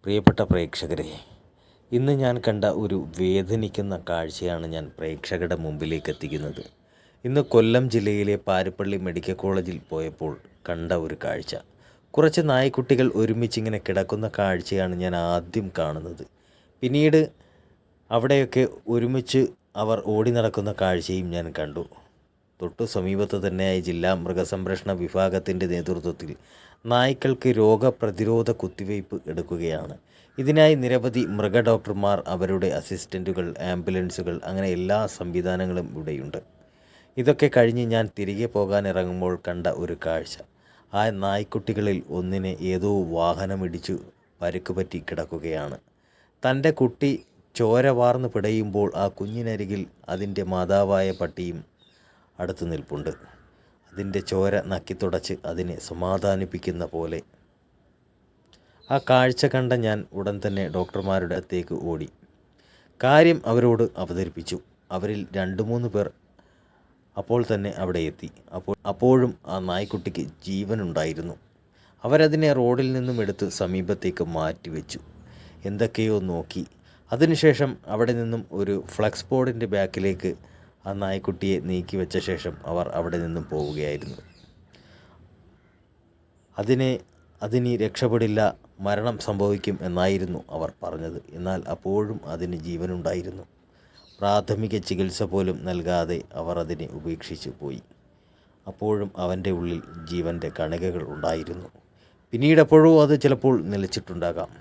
പ്രിയപ്പെട്ട പ്രേക്ഷകരെ, ഇന്ന് ഞാൻ കണ്ട ഒരു വേദനിക്കുന്ന കാഴ്ചയാണ് ഞാൻ പ്രേക്ഷകരുടെ മുമ്പിലേക്ക് എത്തിക്കുന്നത്. ഇന്ന് കൊല്ലം ജില്ലയിലെ പാരിപ്പള്ളി മെഡിക്കൽ കോളേജിൽ പോയപ്പോൾ കണ്ട ഒരു കാഴ്ച. കുറച്ച് നായ്ക്കുട്ടികൾ ഒരുമിച്ചിങ്ങനെ കിടക്കുന്ന കാഴ്ചയാണ് ഞാൻ ആദ്യം കാണുന്നത്. പിന്നീട് അവിടെയൊക്കെ ഒരുമിച്ച് അവർ ഓടി നടക്കുന്ന കാഴ്ചയും ഞാൻ കണ്ടു. തൊട്ടു സമീപത്ത് തന്നെയായി ജില്ലാ മൃഗസംരക്ഷണ വിഭാഗത്തിൻ്റെ നേതൃത്വത്തിൽ നായ്ക്കൾക്ക് രോഗപ്രതിരോധ കുത്തിവയ്പ് എടുക്കുകയാണ്. ഇതിനായി നിരവധി മൃഗ ഡോക്ടർമാർ, അവരുടെ അസിസ്റ്റൻറ്റുകൾ, ആംബുലൻസുകൾ, അങ്ങനെ എല്ലാ സംവിധാനങ്ങളും ഇവിടെയുണ്ട്. ഇതൊക്കെ കഴിഞ്ഞ് ഞാൻ തിരികെ പോകാനിറങ്ങുമ്പോൾ കണ്ട ഒരു കാഴ്ച, ആ നായ്ക്കുട്ടികളിൽ ഒന്നിനെ ഏതോ വാഹനമിടിച്ചു പരുക്കുപറ്റി കിടക്കുകയാണ്. തൻ്റെ കുട്ടി ചോര വാർന്ന് പിടയുമ്പോൾ ആ കുഞ്ഞിനരികിൽ അതിൻ്റെ മാതാവായ പട്ടിയും അടുത്ത് നിൽപ്പുണ്ട്. അതിൻ്റെ ചോര നക്കിത്തുടച്ച് അതിനെ സമാധാനിപ്പിക്കുന്ന പോലെ. ആ കാഴ്ച കണ്ട ഞാൻ ഉടൻ തന്നെ ഡോക്ടർമാരുടെ അടുത്തേക്ക് ഓടി. കാര്യം അവരോട് അവതരിപ്പിച്ചു. അവരിൽ 2-3 പേർ അപ്പോൾ തന്നെ അവിടെ എത്തി. അപ്പോഴും ആ നായ്ക്കുട്ടിക്ക് ജീവനുണ്ടായിരുന്നു. അവരതിനെ റോഡിൽ നിന്നും എടുത്ത് സമീപത്തേക്ക് മാറ്റിവെച്ചു. എന്തൊക്കെയോ നോക്കി. അതിനുശേഷം അവിടെ നിന്നും ഒരു ഫ്ലക്സ് ബോർഡിൻ്റെ ബാക്കിലേക്ക് ആ നായ്ക്കുട്ടിയെ നീക്കി വെച്ച ശേഷം അവർ അവിടെ നിന്നും പോവുകയായിരുന്നു. അതിനി രക്ഷപ്പെടില്ല, മരണം സംഭവിക്കും എന്നായിരുന്നു അവർ പറഞ്ഞത്. എന്നാൽ അപ്പോഴും അതിന് ജീവനുണ്ടായിരുന്നു. പ്രാഥമിക ചികിത്സ പോലും നൽകാതെ അവർ അതിനെ ഉപേക്ഷിച്ചു പോയി. അപ്പോഴും അവൻ്റെ ഉള്ളിൽ ജീവൻ്റെ കണികകൾ ഉണ്ടായിരുന്നു. പിന്നീടെപ്പോഴോ അത് ചിലപ്പോൾ നിലച്ചിട്ടുണ്ടാകാം.